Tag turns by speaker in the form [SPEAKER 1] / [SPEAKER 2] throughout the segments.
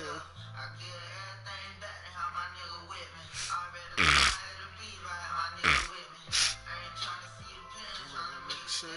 [SPEAKER 1] kill. Shit.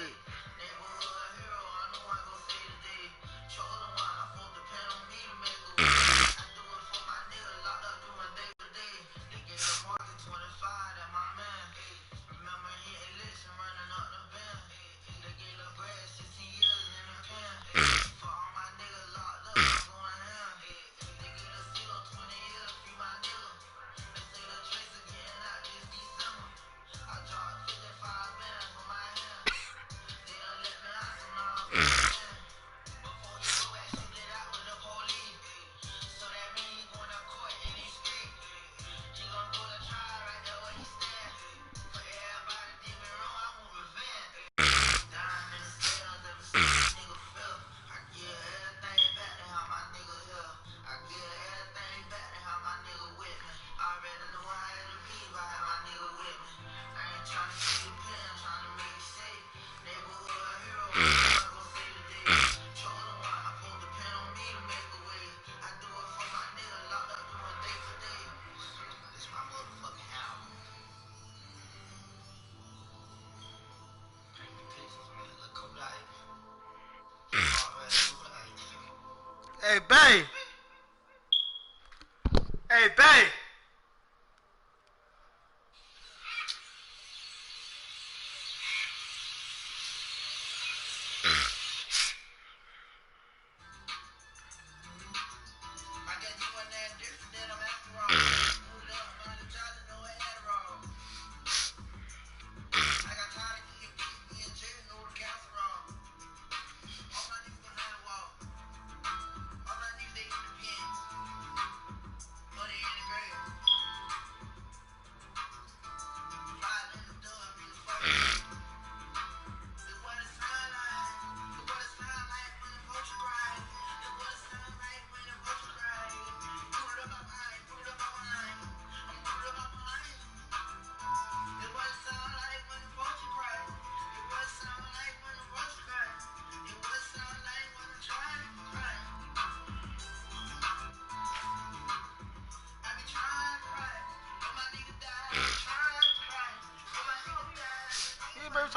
[SPEAKER 1] Hey, babe. Hey, babe.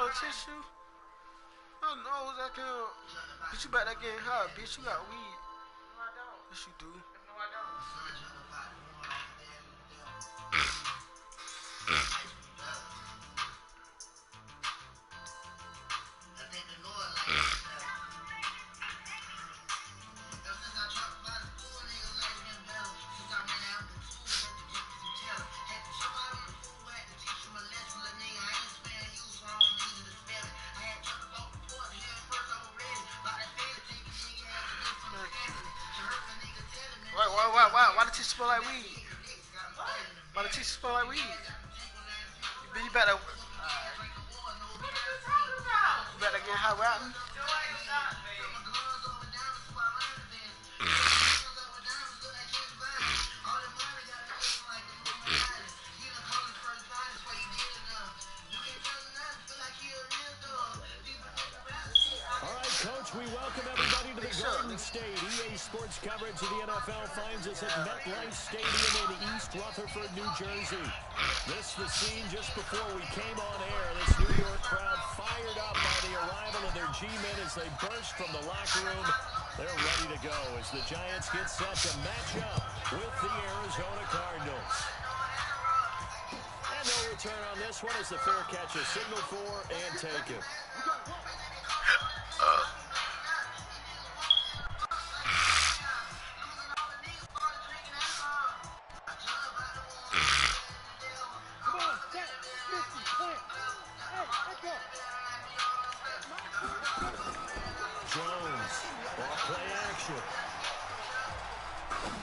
[SPEAKER 1] Tissue? Oh no, that girl. Bitch, you back there getting hot. Bitch, you got weed. No, I don't. Yes, you do. No, I Why the tissue smell like weed? Why the tissue smell like weed? You better. You better get hot rapping.
[SPEAKER 2] Coach, we welcome everybody to the Garden State. EA Sports coverage of the NFL finds us at MetLife Stadium in East Rutherford, New Jersey. This the scene just before we came on air. This New York crowd fired up by the arrival of their G-men as they burst from the locker room. They're ready to go as the Giants get set to match up with the Arizona Cardinals. And no return on this one as the fair catch is signaled for and taken. Jones, ball play action.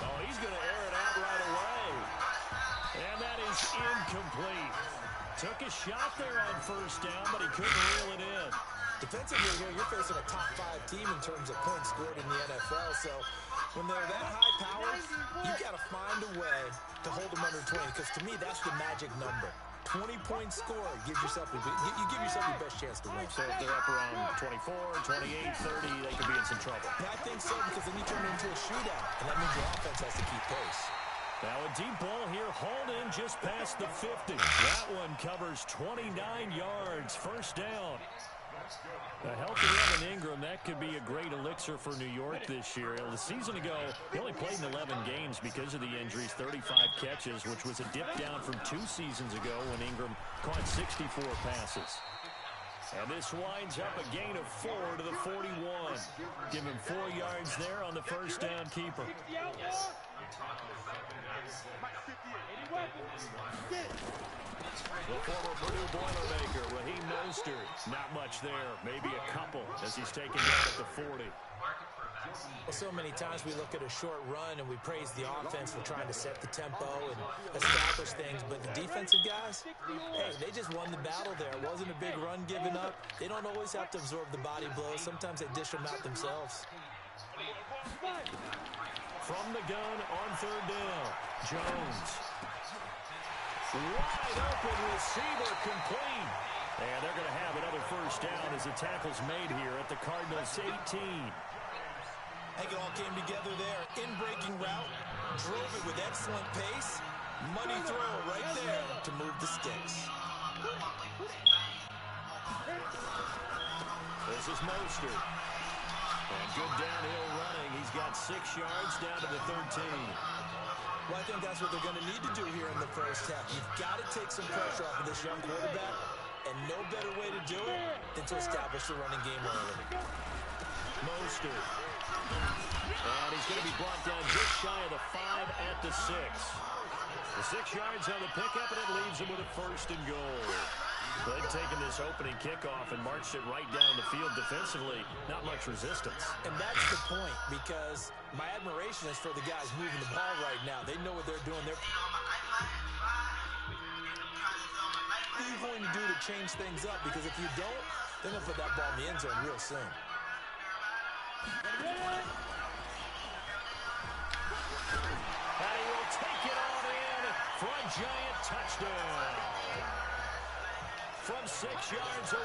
[SPEAKER 2] Oh, he's going to air it out right away. And that is incomplete. Took a shot there on first down, but he couldn't reel it in.
[SPEAKER 3] Defensively here, you're facing a top 5 team in terms of points scored in the NFL, so when they're that high-powered, you've got to find a way to hold them under 20, because to me, that's the magic number. 20-point score. You give yourself your best chance to win.
[SPEAKER 2] So if they're up around 24, 28, 30, they could be in some trouble.
[SPEAKER 3] Yeah, I think so, because then you turn it into a shootout, and that means your offense has to keep pace.
[SPEAKER 2] Now a deep ball here, hauled in just past the 50. That one covers 29 yards, first down. A healthy Evan Ingram, that could be a great elixir for New York this year. The season ago, he only played in 11 games because of the injuries, 35 catches, which was a dip down from 2 seasons ago when Ingram caught 64 passes. And this winds up a gain of 4 to the 41. Give him 4 yards there on the first down keeper. The former Purdue Boilermaker, Raheem Mostert, not much there. Maybe a couple as he's taken down at the 40.
[SPEAKER 3] Well, so many times we look at a short run and we praise the offense for trying to set the tempo and establish things, but the defensive guys, hey, they just won the battle there. It wasn't a big run given up. They don't always have to absorb the body blows. Sometimes they dish them out themselves.
[SPEAKER 2] From the gun on third down, Jones. Wide open receiver, complete. And they're going to have another first down as the tackle's made here at the Cardinals' 18.
[SPEAKER 3] I think it all came together there. In-breaking route, drove it with excellent pace. Money throw right there to move the sticks.
[SPEAKER 2] This is Mostert. And good downhill running. He's got 6 yards down to the 13.
[SPEAKER 3] Well, I think that's what they're going to need to do here in the first half. You've got to take some pressure off of this young quarterback, and no better way to do it than to establish the running game early.
[SPEAKER 2] Mostert. And he's going to be brought down just shy of the 5 at the 6. The 6 yards on the pickup, and it leaves him with a first and goal. They've taken this opening kickoff and marched it right down the field defensively. Not much resistance.
[SPEAKER 3] And that's the point, because my admiration is for the guys moving the ball right now. They know what they're doing. What are you going to do to change things up? Because if you don't, they're going to put that ball in the end zone real soon.
[SPEAKER 2] And he will take it on in for a giant touchdown. From 6 yards away.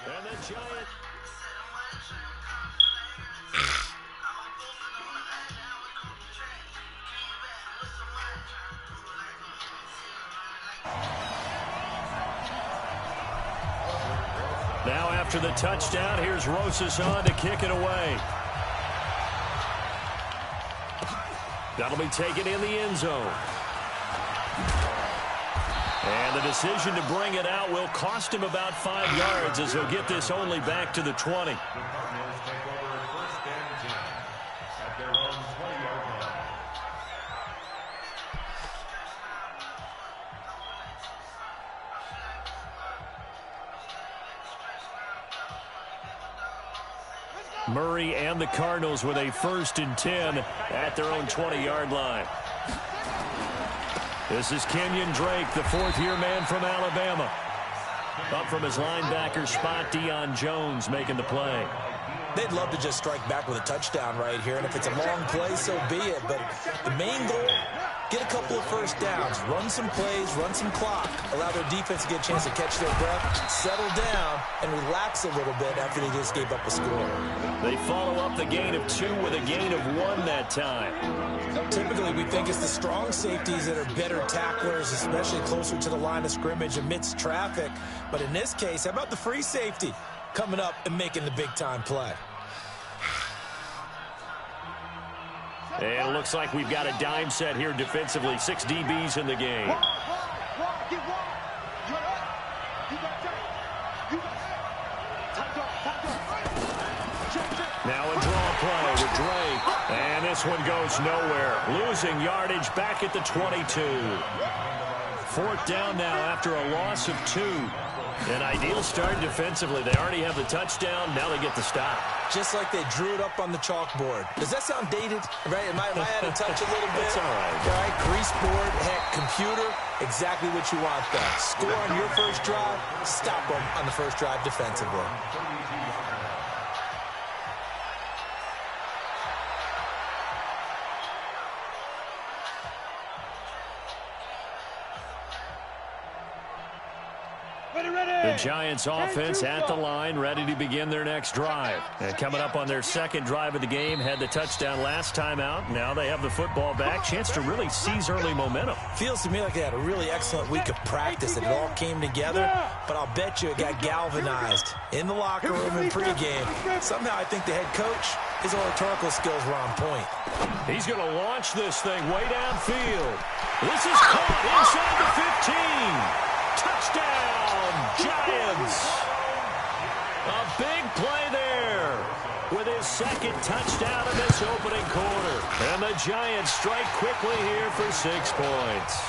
[SPEAKER 2] And the Giant. Now after the touchdown, here's Rosas on to kick it away. That'll be taken in the end zone. And the decision to bring it out will cost him about 5 yards as he'll get this only back to the 20. Murray and the Cardinals with a 1st and 10 at their own 20-yard line. This is Kenyon Drake, the 4th-year man from Alabama. Up from his linebacker spot, Deion Jones making the play.
[SPEAKER 3] They'd love to just strike back with a touchdown right here, and if it's a long play, so be it. But the main goal, get a couple of first downs, run some plays, run some clock, allow their defense to get a chance to catch their breath, settle down, and relax a little bit after they just gave up a score.
[SPEAKER 2] They follow up the gain of 2 with a gain of 1 that time.
[SPEAKER 3] Typically, we think it's the strong safeties that are better tacklers, especially closer to the line of scrimmage amidst traffic. But in this case, how about the free safety coming up and making the big-time play?
[SPEAKER 2] And it looks like we've got a dime set here defensively. 6 DBs in the game. Now a draw play with Drake. And this one goes nowhere. Losing yardage back at the 22. 4th down now after a loss of 2. An ideal start defensively. They already have the touchdown. Now they get the stop.
[SPEAKER 3] Just like they drew it up on the chalkboard. Does that sound dated? Right? Am I out of touch a little bit?
[SPEAKER 2] That's all right.
[SPEAKER 3] All right, grease board, heck, computer, exactly what you want there. Score on your first drive, stop them on the first drive defensively.
[SPEAKER 2] The Giants offense at the line, ready to begin their next drive. And coming up on their second drive of the game, had the touchdown last time out. Now they have the football back. Chance to really seize early momentum.
[SPEAKER 3] Feels to me like they had a really excellent week of practice and it all came together. But I'll bet you it got galvanized in the locker room in pregame. Somehow I think the head coach, his oratorical skills were on point.
[SPEAKER 2] He's going to launch this thing way downfield. This is caught inside the 15. Touchdown, Giants. A big play there with his second touchdown in this opening quarter. And the Giants strike quickly here for 6 points.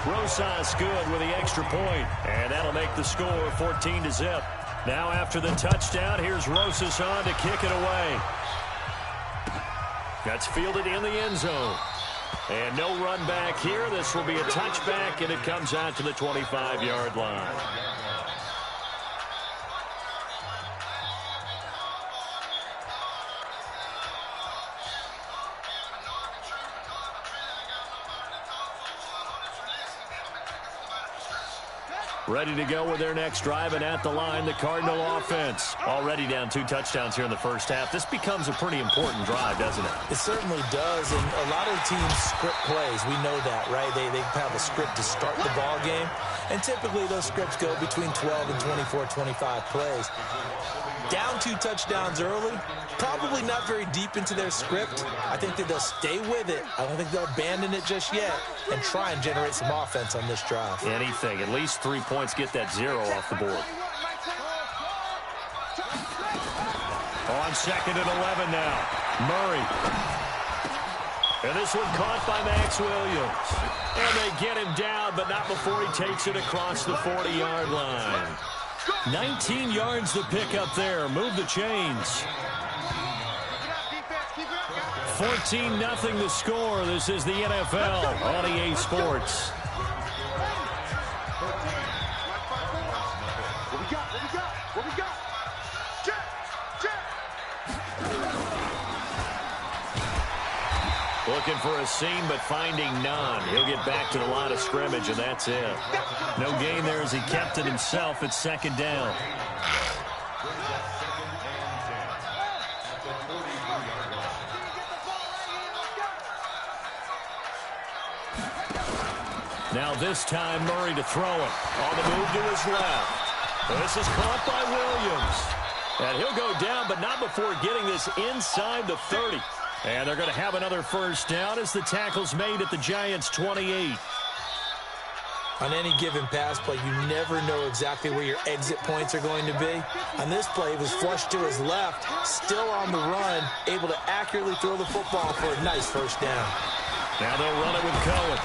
[SPEAKER 2] Rosas good with the extra point, and that'll make the score 14-0. Now after the touchdown, here's Rosas on to kick it away. That's fielded in the end zone. And no run back here. This will be a touchback, and it comes out to the 25-yard line. Ready to go with their next drive, and at the line, the Cardinal offense. Already down 2 touchdowns here in the first half. This becomes a pretty important drive, doesn't it?
[SPEAKER 3] It certainly does, and a lot of the teams script plays. We know that, right? They have a script to start the ball game, and typically those scripts go between 12 and 24, 25 plays. Down 2 touchdowns early, probably not very deep into their script. I think that they'll stay with it. I don't think they'll abandon it just yet and try and generate some offense on this drive.
[SPEAKER 2] Anything. At least 3 points, get that 0 off the board. On second and 11 now. Murray. And this one caught by Max Williams. And they get him down, but not before he takes it across the 40-yard line. 19 yards to pick up there. Move the chains. 14-0 the score. This is the NFL on EA Sports.
[SPEAKER 1] What we got? Check.
[SPEAKER 2] Looking for a seam, but finding none. He'll get back to the line of scrimmage, and that's it. No gain there as he kept it himself at second down. Now this time, Murray to throw it. On the move to his left. This is caught by Williams. And he'll go down, but not before getting this inside the 30. And they're going to have another first down as the tackle's made at the Giants' 28.
[SPEAKER 3] On any given pass play, you never know exactly where your exit points are going to be. On this play, it was flushed to his left, still on the run, able to accurately throw the football for a nice first down.
[SPEAKER 2] Now they'll run it with Cohen.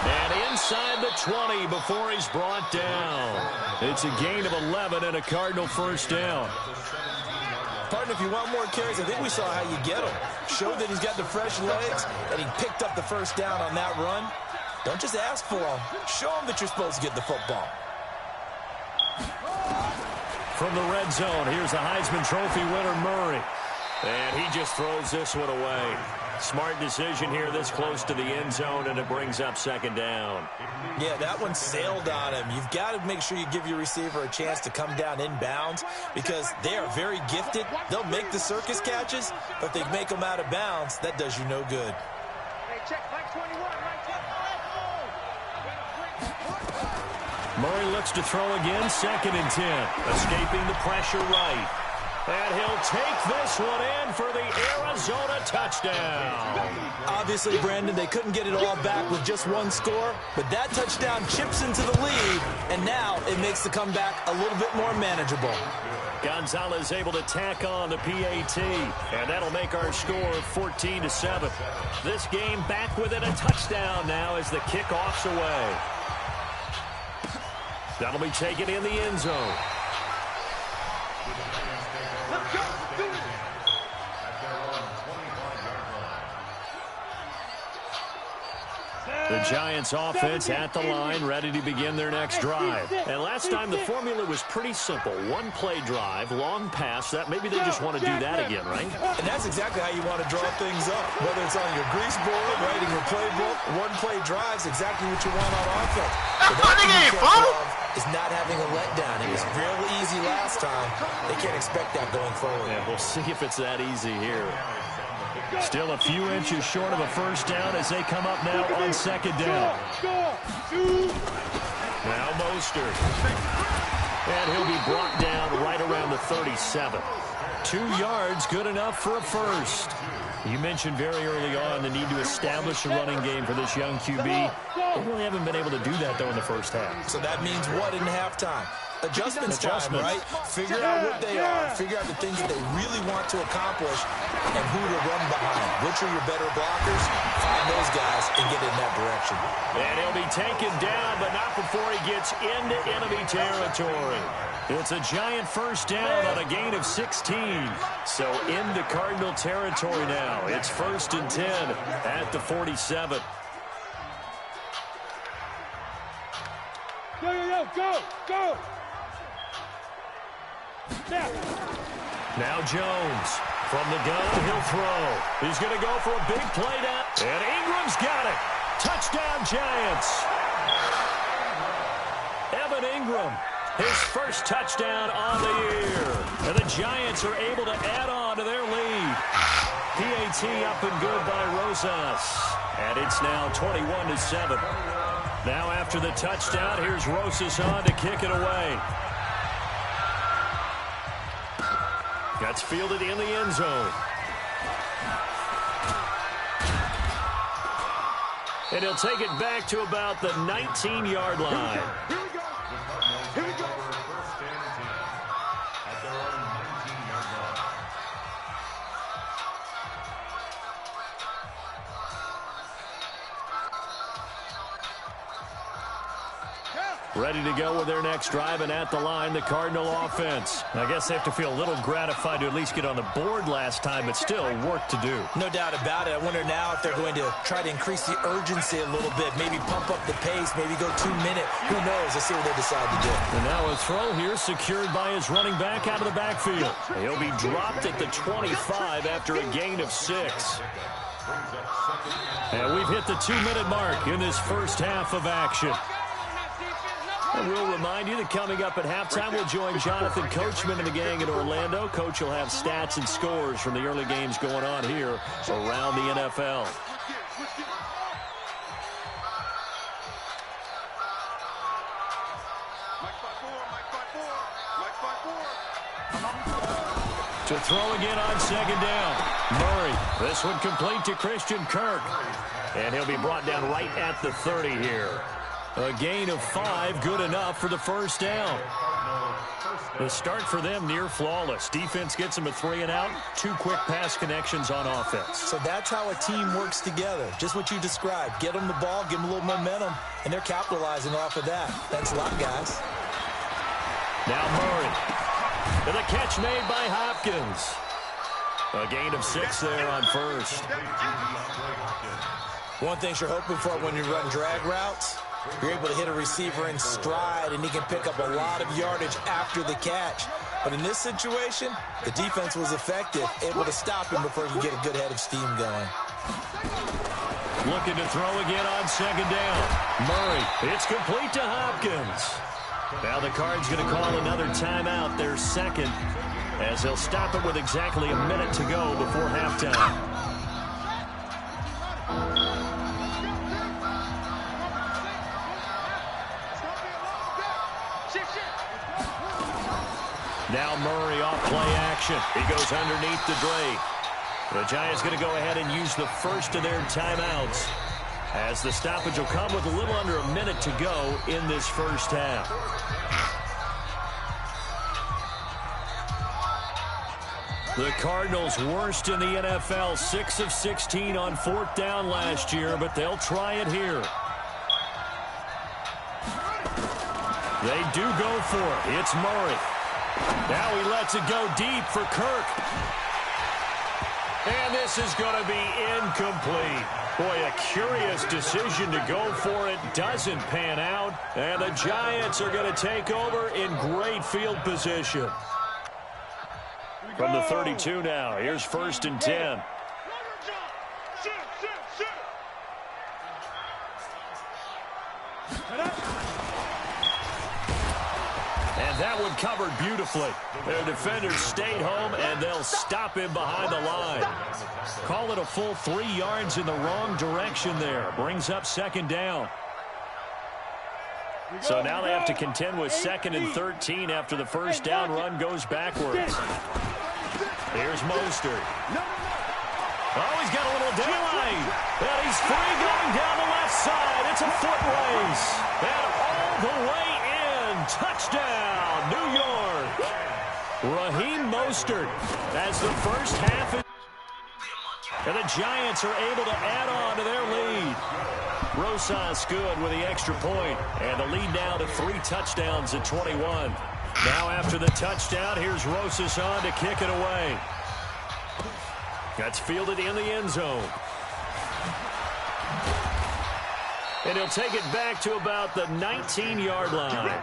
[SPEAKER 2] And inside the 20 before he's brought down. It's a gain of 11 and a Cardinal first down.
[SPEAKER 3] Partner, if you want more carries, I think we saw how you get him. Showed that he's got the fresh legs, and he picked up the first down on that run. Don't just ask for him. Show him that you're supposed to get the football.
[SPEAKER 2] From the red zone, here's the Heisman Trophy winner, Murray. And he just throws this one away. Smart decision here this close to the end zone, and it brings up second down.
[SPEAKER 3] Yeah, that one sailed on him. You've got to make sure you give your receiver a chance to come down inbounds because they are very gifted. They'll make the circus catches, but if they make them out of bounds, that does you no good.
[SPEAKER 4] Hey, check, Mike 21, Mike 21.
[SPEAKER 2] Murray looks to throw again, second and 10. Escaping the pressure right. And he'll take this one in for the Arizona touchdown.
[SPEAKER 3] Obviously, Brandon, they couldn't get it all back with just one score, but that touchdown chips into the lead, and now it makes the comeback a little bit more manageable.
[SPEAKER 2] Gonzalez able to tack on the PAT, and that'll make our score 14-7. This game back within a touchdown now as the kickoff's away. That'll be taken in the end zone. The Giants offense at the line, ready to begin their next drive. And last time the formula was pretty simple. One play drive, long pass. That maybe they just want to do that again, right?
[SPEAKER 3] And that's exactly how you want to draw things up. Whether it's on your grease board, writing your playbook, one play drives exactly what you want on offense.
[SPEAKER 1] That's the game, fool!
[SPEAKER 3] is not having a letdown. It was real easy last time. They can't expect that going forward.
[SPEAKER 2] Yeah, we'll see if it's that easy here. Still a few inches short of a first down as they come up now on second down. Now Mostert. And he'll be brought down right around the 37. 2 yards, good enough for a first. You mentioned very early on the need to establish a running game for this young QB. They really haven't been able to do that, though, in the first half.
[SPEAKER 3] So that means what in halftime? Adjustments time, right? Figure out what they are, figure out the things that they really want to accomplish, and who to run behind. Which are your better blockers? Find those guys and get in that direction.
[SPEAKER 2] And he'll be taken down, but not before he gets into enemy territory. It's a giant first down on a gain of 16. So into Cardinal territory now. It's 1st and 10 at the 47.
[SPEAKER 4] Go!
[SPEAKER 2] Now Jones from the gun, he'll throw. He's going to go for a big play down. And Ingram's got it. Touchdown Giants. Evan Ingram, his first touchdown on the year. And the Giants are able to add on to their lead. PAT up and good by Rosas. And it's now 21-7. Now after the touchdown, here's Rosas on to kick it away. That's fielded in the end zone. And he'll take it back to about the 19-yard line.
[SPEAKER 4] Here we go.
[SPEAKER 2] Ready to go with their next drive, and at the line, the Cardinal offense. I guess they have to feel a little gratified to at least get on the board last time, but still work to do.
[SPEAKER 3] No doubt about it. I wonder now if they're going to try to increase the urgency a little bit, maybe pump up the pace, maybe go 2 minute. Who knows? Let's see what they decide to do.
[SPEAKER 2] And now a throw here secured by his running back out of the backfield. He'll be dropped at the 25 after a gain of 6. And we've hit the 2-minute mark in this first half of action. And we'll remind you that coming up at halftime, we'll join Jonathan Coachman and the gang in Orlando. Coach will have stats and scores from the early games going on here around the NFL. To throw again on second down. Murray, this one complete to Christian Kirk. And he'll be brought down right at the 30 here. A gain of 5, good enough for the first down. The start for them near flawless. Defense gets them a 3 and out. 2 quick pass connections on offense.
[SPEAKER 3] So that's how a team works together. Just what you described. Get them the ball, give them a little momentum, and they're capitalizing off of that. Thanks a lot, guys.
[SPEAKER 2] Now Murray. And the catch made by Hopkins. A gain of 6 there on first.
[SPEAKER 3] One thing you're hoping for when you run drag routes, you're able to hit a receiver in stride, and he can pick up a lot of yardage after the catch. But in this situation, the defense was effective, able to stop him before he could get a good head of steam going.
[SPEAKER 2] Looking to throw again on second down. Murray, it's complete to Hopkins. Now the Cards going to call another timeout, their second, as they'll stop it with exactly a minute to go before halftime. Now Murray off play action. He goes underneath the Drake. The Giants going to go ahead and use the first of their timeouts, as the stoppage will come with a little under a minute to go in this first half. The Cardinals worst in the NFL, 6 of 16 on 4th down last year, but they'll try it here. They do go for it. It's Murray. Now he lets it go deep for Kirk. And this is going to be incomplete. Boy, a curious decision to go for it. Doesn't pan out. And the Giants are going to take over in great field position. From the 32 now, here's 1st and 10. And that one covered beautifully. Their defenders stayed home, and they'll stop him behind the line. Call it a full 3 yards in the wrong direction there. Brings up second down. So now they have to contend with 2nd and 13 after the first down run goes backwards. Here's Mostert. Oh, he's got a little daylight. And he's free going down the left side. It's a foot race. And all the way in. Touchdown, New York. Raheem Mostert as the first half. And the Giants are able to add on to their lead. Rosas good with the extra point. And the lead now to 3 touchdowns at 21. Now after the touchdown, here's Rosas on to kick it away. That's fielded in the end zone. And he'll take it back to about the 19-yard line.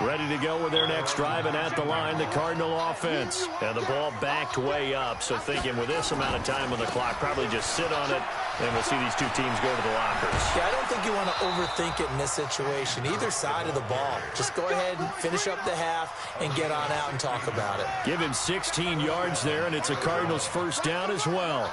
[SPEAKER 2] Ready to go with their next drive, and at the line, the Cardinal offense. And the ball backed way up, so thinking with this amount of time on the clock, probably just sit on it, and we'll see these two teams go to the lockers.
[SPEAKER 3] Yeah, I don't think you want to overthink it in this situation. Either side of the ball. Just go ahead and finish up the half and get on out and talk about it.
[SPEAKER 2] Give him 16 yards there, and it's a Cardinals first down as well.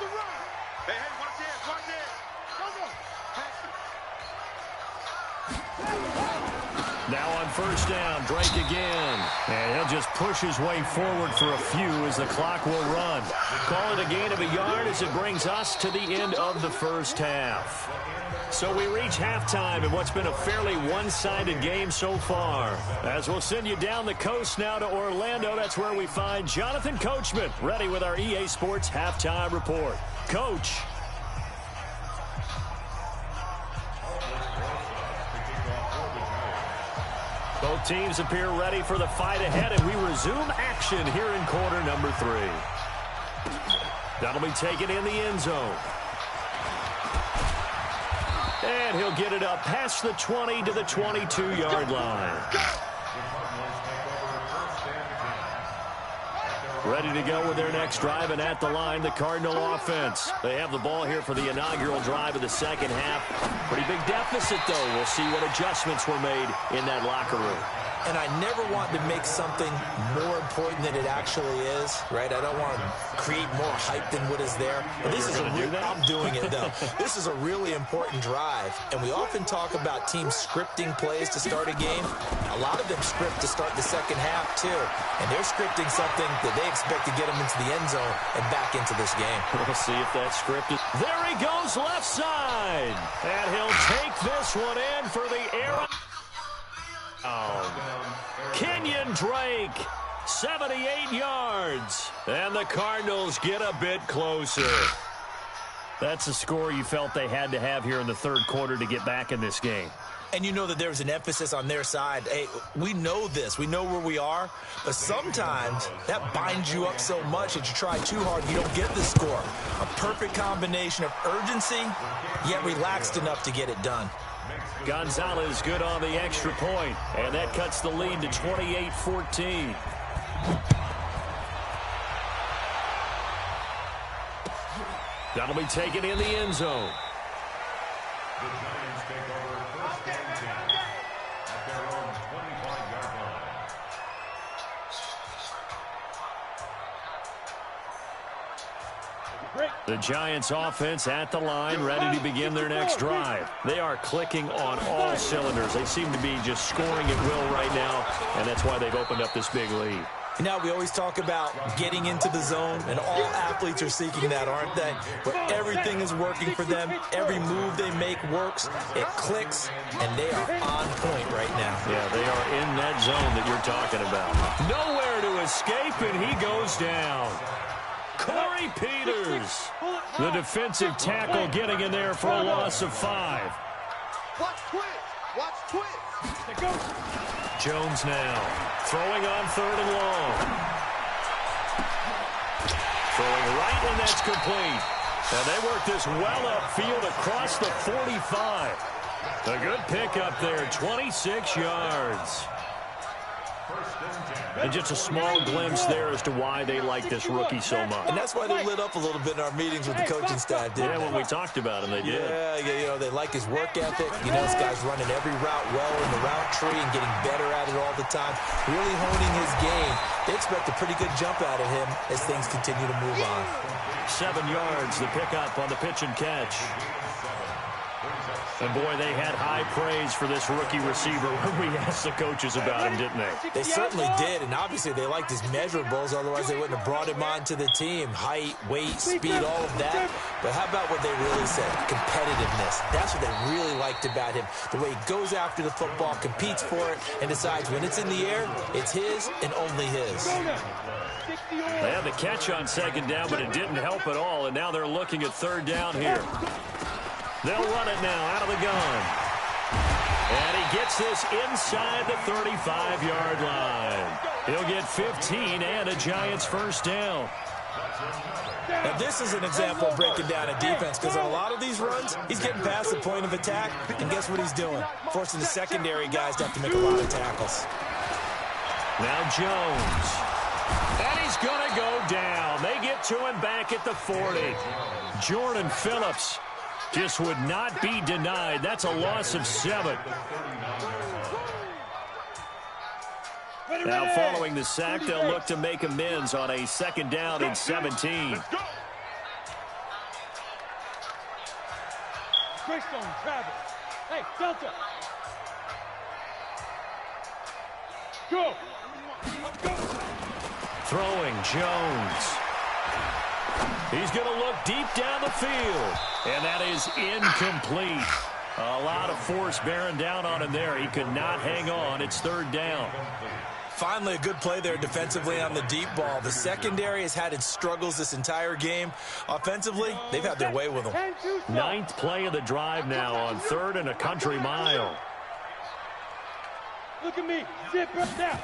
[SPEAKER 2] Now on first down, Drake again. And he'll just push his way forward for a few as the clock will run. Call it a gain of a yard as it brings us to the end of the first half. So we reach halftime in what's been a fairly one-sided game so far. As we'll send you down the coast now to Orlando, that's where we find Jonathan Coachman ready with our EA Sports Halftime Report. Coach. Both teams appear ready for the fight ahead, and we resume action here in quarter number 3. That'll be taken in the end zone. And he'll get it up past the 20 to the 22-yard line. Ready to go with their next drive, and at the line, the Cardinal offense. They have the ball here for the inaugural drive of the second half. Pretty big deficit, though. We'll see what adjustments were made in that locker room.
[SPEAKER 3] And I never want to make something more important than it actually is, right? I don't want to create more hype than what is there. But this is I'm doing it, though. This is a really important drive. And we often talk about teams scripting plays to start a game. A lot of them script to start the second half, too. And they're scripting something that they expect to get them into the end zone and back into this game.
[SPEAKER 2] We'll see if that's scripted. There he goes, left side. And he'll take this one in for the air. Kenyon Drake, 78 yards. And the Cardinals get a bit closer. That's a score you felt they had to have here in the third quarter to get back in this game.
[SPEAKER 3] And you know that there's an emphasis on their side. Hey, we know this. We know where we are. But sometimes that binds you up so much that you try too hard, you don't get the score. A perfect combination of urgency, yet relaxed enough to get it done.
[SPEAKER 2] Gonzalez good on the extra point, and that cuts the lead to 28-14. That'll be taken in the end zone.
[SPEAKER 5] The Giants take over first and 10 at their own 25-yard line.
[SPEAKER 2] The Giants offense at the line, ready to begin their next drive. They are clicking on all cylinders. They seem to be just scoring at will right now, and that's why they've opened up this big lead.
[SPEAKER 3] Now, we always talk about getting into the zone, and all athletes are seeking that, aren't they? Where everything is working for them. Every move they make works. It clicks, and they are on point right now.
[SPEAKER 2] Yeah, they are in that zone that you're talking about. Nowhere to escape, and he goes down. Corey Peters, the defensive tackle, getting in there for a loss of 5.
[SPEAKER 4] Watch twist. Watch twist.
[SPEAKER 2] Jones now throwing on third and long. Throwing right, and that's complete. And they work this well upfield across the 45. A good pickup there, 26 yards. And just a small glimpse there as to why they like this rookie so much.
[SPEAKER 3] And that's why they lit up a little bit in our meetings with the coaching staff, didn't they?
[SPEAKER 2] When we talked about him, they did.
[SPEAKER 3] Yeah, you know, they like his work ethic. You know, this guy's running every route well in the route tree and getting better at it all the time, really honing his game. They expect a pretty good jump out of him as things continue to move on.
[SPEAKER 2] 7 yards, the pickup on the pitch and catch. And, boy, they had high praise for this rookie receiver when we asked the coaches about him, didn't they?
[SPEAKER 3] They certainly did, and obviously they liked his measurables. Otherwise, they wouldn't have brought him onto the team. Height, weight, speed, all of that. But how about what they really said? Competitiveness. That's what they really liked about him. The way he goes after the football, competes for it, and decides when it's in the air, it's his and only his.
[SPEAKER 2] They had the catch on second down, but it didn't help at all, and now they're looking at third down here. They'll run it now out of the gun. And he gets this inside the 35-yard line. He'll get 15 and a Giants first down.
[SPEAKER 3] Now, this is an example of breaking down a defense, because on a lot of these runs, he's getting past the point of attack, and guess what he's doing? Forcing the secondary guys to have to make a lot of tackles.
[SPEAKER 2] Now Jones. And he's going to go down. They get to him back at the 40. Jordan Phillips just would not be denied. That's a loss of 7. Now following the sack, they'll look to make amends on a second down and 17.
[SPEAKER 6] Hey, Delta. Go.
[SPEAKER 2] Throwing Jones. He's going to look deep down the field. And that is incomplete. A lot of force bearing down on him there. He could not hang on. It's third down.
[SPEAKER 3] Finally, a good play there defensively on the deep ball. The secondary has had its struggles this entire game. Offensively, they've had their way with them.
[SPEAKER 2] 9th play of the drive now on 3rd and a country mile.
[SPEAKER 6] Look at me. Zip right now.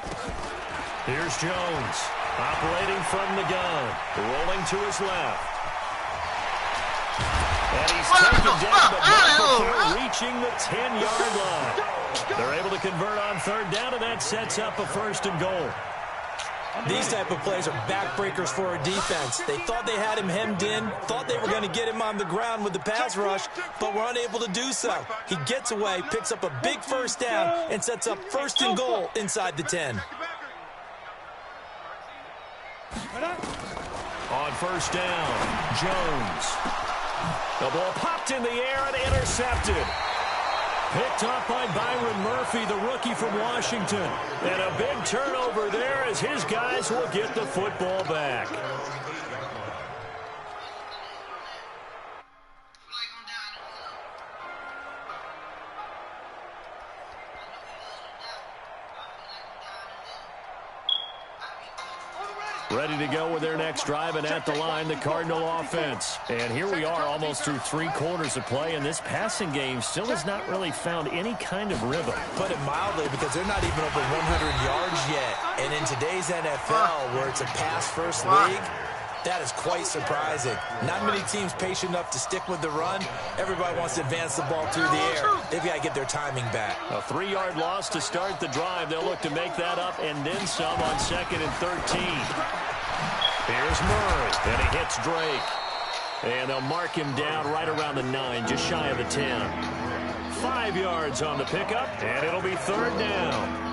[SPEAKER 2] Here's Jones, operating from the gun, rolling to his left. And he's taken down, but not before reaching the 10-yard line. They're able to convert on third down, and that sets up a 1st and goal.
[SPEAKER 3] These type of plays are backbreakers for a defense. They thought they had him hemmed in, thought they were going to get him on the ground with the pass rush, but were unable to do so. He gets away, picks up a big 1st down, and sets up 1st and goal inside the 10.
[SPEAKER 2] On 1st down, Jones. The ball popped in the air and intercepted. Picked up by Byron Murphy, the rookie from Washington. And a big turnover there as his guys will get the football back. Ready to go with their next drive, and at the line, the Cardinal offense. And here we are almost through 3 quarters of play, and this passing game still has not really found any kind of rhythm.
[SPEAKER 3] Put it mildly, because they're not even over 100 yards yet. And in today's NFL, where it's a pass-first league, that is quite surprising. Not many teams patient enough to stick with the run. Everybody wants to advance the ball through the air. They've got to get their timing back.
[SPEAKER 2] A 3-yard loss to start the drive. They'll look to make that up and then some on 2nd and 13. Here's Murray, and he hits Drake. And they'll mark him down right around the 9, just shy of the 10. 5 yards on the pickup, and it'll be 3rd down.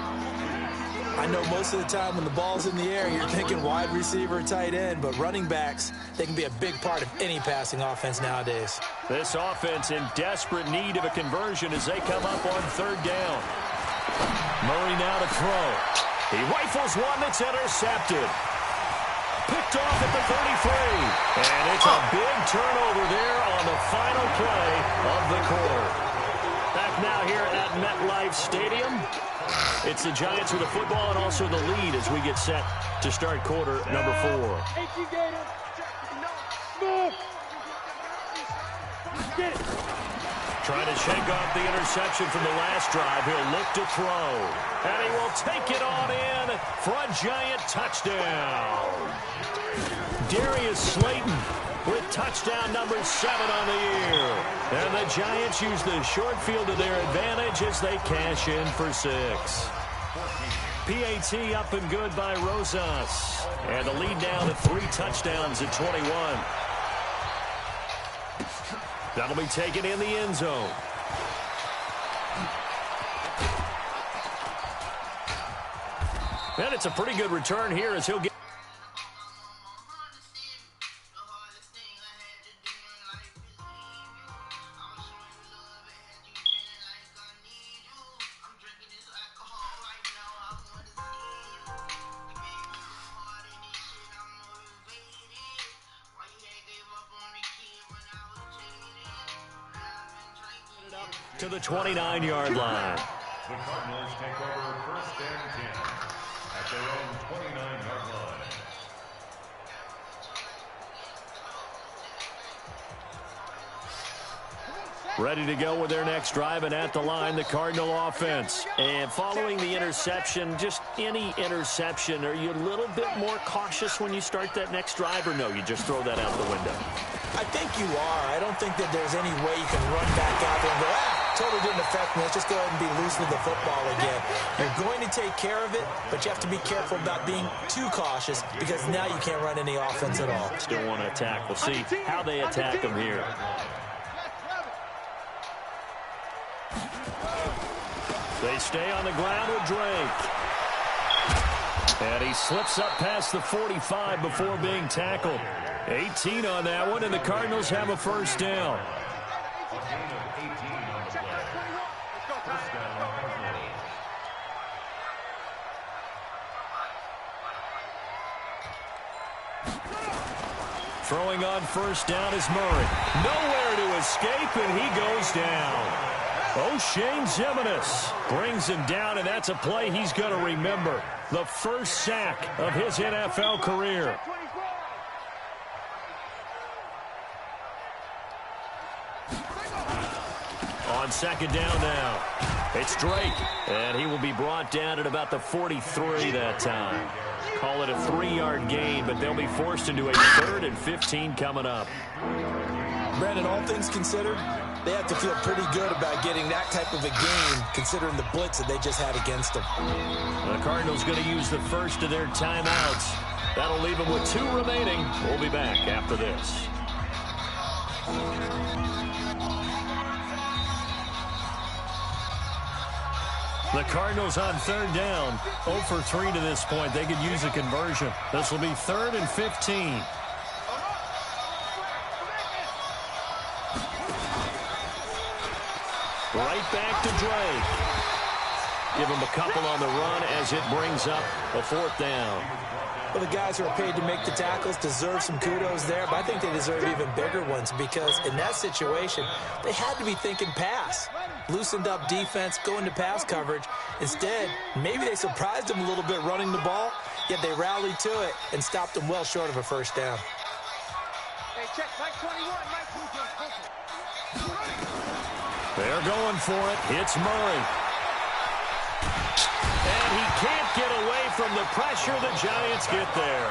[SPEAKER 3] I know most of the time when the ball's in the air, you're thinking wide receiver, tight end, but running backs, they can be a big part of any passing offense nowadays.
[SPEAKER 2] This offense in desperate need of a conversion as they come up on 3rd down. Murray now to throw. He rifles one that's intercepted. Picked off at the 33. And it's a big turnover there on the final play of the quarter. Back now here at MetLife Stadium. It's the Giants with the football and also the lead as we get set to start quarter number 4. Trying to shake off the interception from the last drive. He'll look to throw. And he will take it on in for a Giant touchdown. Darius Slayton with touchdown number 7 on the year. And the Giants use the short field to their advantage as they cash in for 6. PAT up and good by Rosas. And the lead now to 3 touchdowns at 21. That'll be taken in the end zone. And it's a pretty good return here as he'll get... to the 29-yard line.
[SPEAKER 5] The Cardinals take over first and 10 at their own 29-yard line.
[SPEAKER 2] Ready to go with their next drive, and at the line, the Cardinal offense. And following the interception, just any interception, are you a little bit more cautious when you start that next drive, or no, you just throw that out the window?
[SPEAKER 3] I think you are. I don't think that there's any way you can run back out there and go, totally didn't affect me. Let's just go ahead and be loose with the football again. You're going to take care of it, but you have to be careful about being too cautious because now you can't run any offense at all.
[SPEAKER 2] Still want to attack. We'll see how they attack them here. They stay on the ground with Drake. And he slips up past the 45 before being tackled. 18 on that one, and the Cardinals have a first down.
[SPEAKER 5] A gain of 18 on the play. First down, Cardinals.
[SPEAKER 2] Throwing on first down is Murray. Nowhere to escape, and he goes down. O'Shane Zimenez brings him down, and that's a play he's going to remember. The first sack of his NFL career. On second down now, it's Drake, and he will be brought down at about the 43 that time. Call it a 3-yard gain, but they'll be forced into a 3rd and 15 coming up.
[SPEAKER 3] Brandon, all things considered, they have to feel pretty good about getting that type of a game considering the blitz that they just had against them.
[SPEAKER 2] The Cardinals going to use the first of their timeouts. That'll leave them with 2 remaining. We'll be back after this. The Cardinals on 3rd down, 0 for 3 to this point. They could use a conversion. This will be 3rd and 15. Right back to Drake. Give him a couple on the run as it brings up a 4th down.
[SPEAKER 3] Well, the guys who are paid to make the tackles deserve some kudos there, but I think they deserve even bigger ones because in that situation, they had to be thinking pass. Loosened up defense, going to pass coverage. Instead, maybe they surprised them a little bit running the ball, yet they rallied to it and stopped them well short of a first down.
[SPEAKER 4] Hey, check, Mike 21, Mike 21.
[SPEAKER 2] They're going for it. It's Murray. And he can't get away from the pressure. The Giants get there.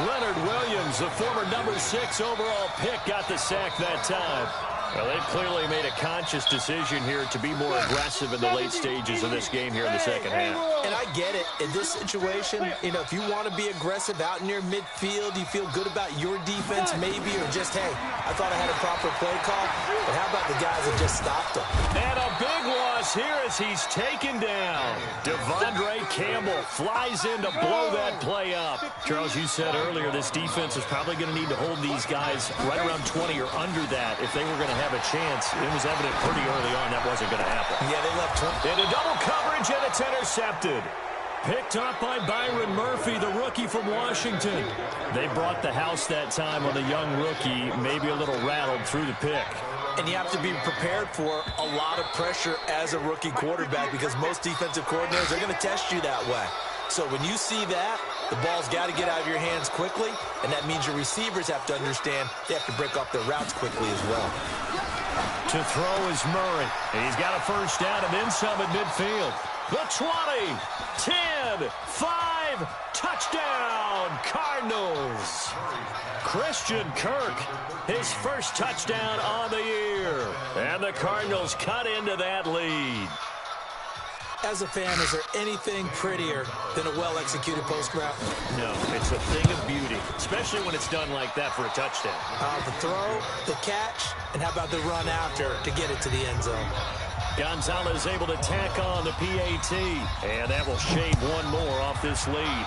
[SPEAKER 2] Leonard Williams, the former number 6 overall pick, got the sack that time. Well, they've clearly made a conscious decision here to be more aggressive in the late stages of this game here in the second half.
[SPEAKER 3] And I get it. In this situation, you know, if you want to be aggressive out near midfield, you feel good about your defense maybe, or just, hey, I thought I had a proper play call. But how about the guys that just stopped them?
[SPEAKER 2] And a big loss here as he's taken down. Devondre Campbell flies in to blow that play up. Charles, you said earlier this defense is probably going to need to hold these guys right around 20 or under that if they were going to have a chance. It was evident pretty early on that wasn't going to happen.
[SPEAKER 3] Yeah, they left 20.
[SPEAKER 2] Into double coverage, and it's intercepted. Picked up by Byron Murphy, the rookie from Washington. They brought the house that time on the young rookie, maybe a little rattled through the pick.
[SPEAKER 3] And you have to be prepared for a lot of pressure as a rookie quarterback because most defensive coordinators are going to test you that way. So when you see that, the ball's got to get out of your hands quickly, and that means your receivers have to understand they have to break off their routes quickly as well.
[SPEAKER 2] To throw is Murray. He's got a first down and then some at midfield. The 20, 10, 5, touchdown, Cardinals. Christian Kirk, his first touchdown on the year. And the Cardinals cut into that lead.
[SPEAKER 3] As a fan, is there anything prettier than a well-executed post route?
[SPEAKER 2] No, it's a thing of beauty, especially when it's done like that for a touchdown.
[SPEAKER 3] The throw, the catch, and how about the run after to get it to the end zone?
[SPEAKER 2] Gonzalez able to tack on the PAT, and that will shave one more off this lead.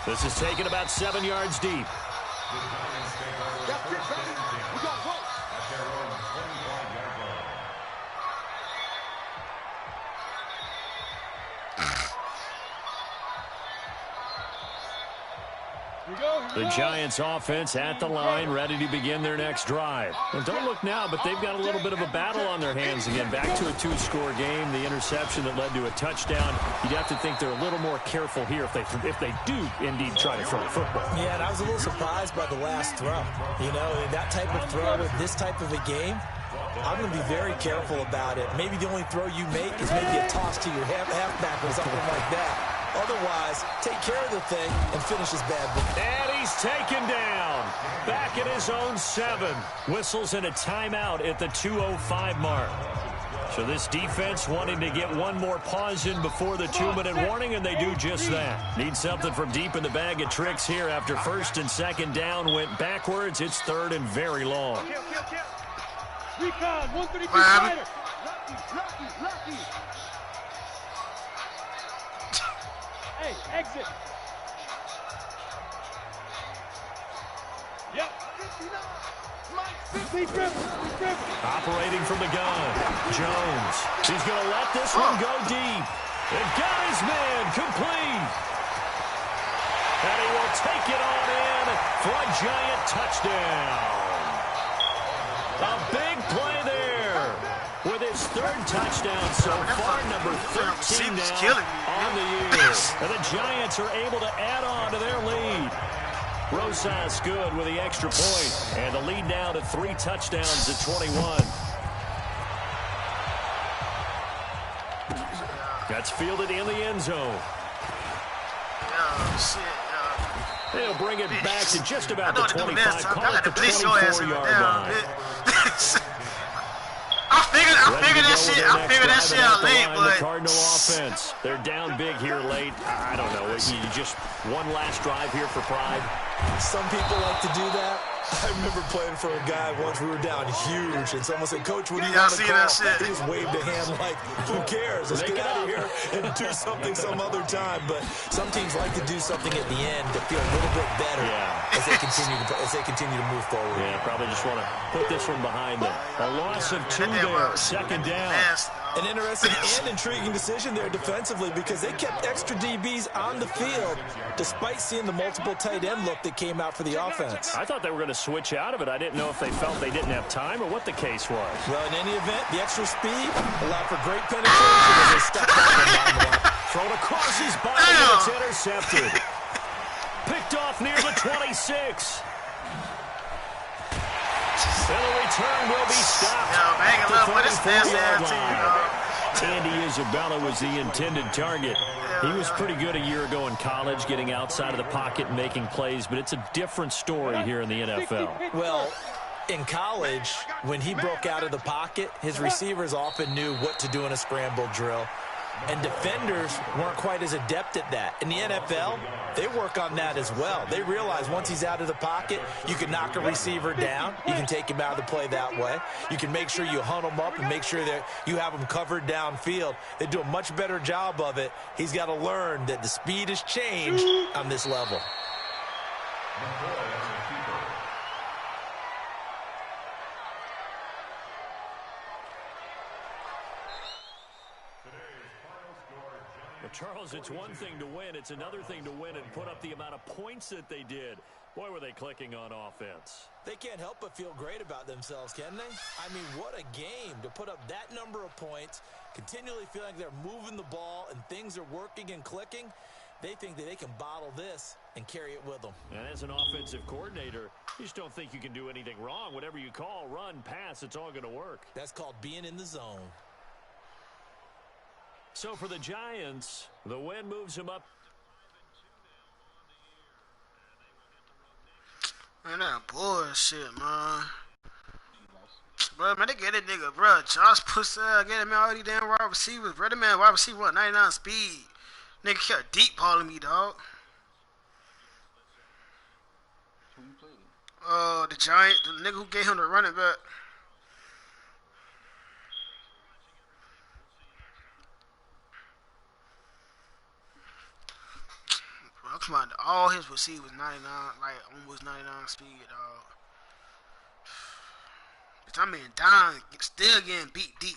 [SPEAKER 2] This is taken about 7 yards deep. The Giants offense at the line, ready to begin their next drive. Well, don't look now, but they've got a little bit of a battle on their hands again. Back to a two-score game, the interception that led to a touchdown. You'd have to think they're a little more careful here if they do indeed try to throw the football.
[SPEAKER 3] Yeah, and I was a little surprised by the last throw. You know, that type of throw with this type of a game, I'm going to be very careful about it. Maybe the only throw you make is maybe a toss to your halfback or something like that. Otherwise, take care of the thing and finish his bad book.
[SPEAKER 2] And he's taken down. Back at his own 7. Whistles and a timeout at the 2:05 mark. So this defense wanting to get one more pause in before the 2-minute warning, and they do just that. Need something from deep in the bag of tricks here after first and second down went backwards. It's third and very long.
[SPEAKER 6] Recon, 133 fighter. Lucky. Hey, exit. Yep.
[SPEAKER 2] Operating from the gun. Jones. He's going to let this one go deep. And got his man complete. And he will take it on in for a Giant touchdown. A big play there. With his third touchdown so far, number 13 now on the year. And the Giants are able to add on to their lead. Rosas good with the extra point. And the lead now to 3 touchdowns at 21. That's fielded in the end zone. They'll bring it back to just about the 25. Call it the 24-yard line.
[SPEAKER 1] I figured that shit out late, but
[SPEAKER 2] the Cardinal offense, they're down big here late. I don't know. You just one last drive here for pride.
[SPEAKER 3] Some people like to do that. I remember playing for a guy once. We were down huge, and someone said, "Coach, what do you want to call?" He just waved a hand like, "Who cares? Let's get out of here and do something some other time." But some teams like to do something at the end to feel a little bit better as they continue to move forward.
[SPEAKER 2] Yeah, probably just want to put this one behind them. A loss of 2 there, second down.
[SPEAKER 3] An interesting and intriguing decision there defensively because they kept extra DBs on the field despite seeing the multiple tight end look that came out for the offense.
[SPEAKER 2] I thought they were going to switch out of it. I didn't know if they felt they didn't have time or what the case was.
[SPEAKER 3] Well, in any event, the extra speed allowed for great penetration as they stepped back and down the line.
[SPEAKER 2] Thrown across his body and it's intercepted. Picked off near the 26. And the return will be stopped. Andy Isabella was the intended target. He was pretty good a year ago in college, getting outside of the pocket and making plays, but it's a different story here in the NFL.
[SPEAKER 3] Well, in college, when he broke out of the pocket, his receivers often knew what to do in a scramble drill. And defenders weren't quite as adept at that. In the NFL, they work on that as well. They realize once he's out of the pocket, you can knock a receiver down. You can take him out of the play that way. You can make sure you hunt him up and make sure that you have him covered downfield. They do a much better job of it. He's got to learn that the speed has changed on this level.
[SPEAKER 2] Charles, it's one thing to win. It's another thing to win and put up the amount of points that they did. Boy, were they clicking on offense.
[SPEAKER 3] They can't help but feel great about themselves, can they? I mean, what a game to put up that number of points, continually feeling like they're moving the ball and things are working and clicking. They think that they can bottle this and carry it with them.
[SPEAKER 2] And as an offensive coordinator, you just don't think you can do anything wrong. Whatever you call, run, pass, it's all going to work.
[SPEAKER 3] That's called being in the zone.
[SPEAKER 2] So for the Giants, the win moves them up.
[SPEAKER 1] Man, that bullshit, man. bro. Man, they get that nigga, bro. Josh pussy, get him all these damn wide receivers. Bro, that man wide receiver, what, 99 speed. Nigga kept deep balling me, dog.
[SPEAKER 7] Who you played?
[SPEAKER 1] The Giant, the nigga who gave him the running back. Bro, come on, all his receivers 99, like almost 99 speed, dog. Bitch, I'm in down, still getting beat deep.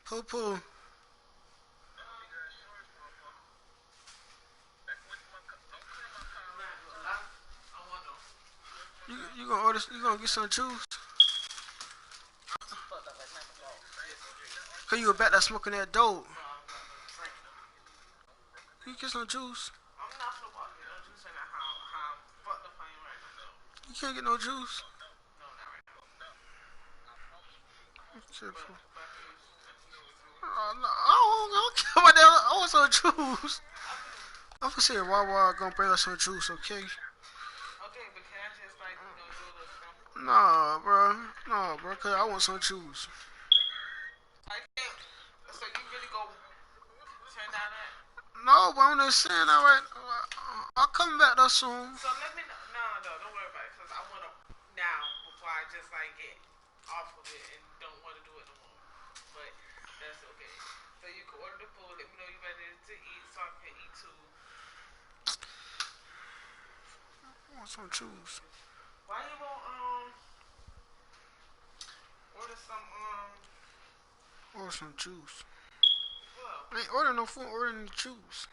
[SPEAKER 1] Poo-poo. You gonna order? You gonna get some juice? Cause you were back there smoking that dope. You get some juice. You can't get no juice. No, I don't care about that. I want some juice. I'm gonna say Wawa gonna bring us some juice, okay? Nah, bro. Nah, bro. Cause I want some juice. No, but I'm just saying that right. I'll come back there soon. I want some juice. Order some juice. I ain't ordering no food, ordering the juice.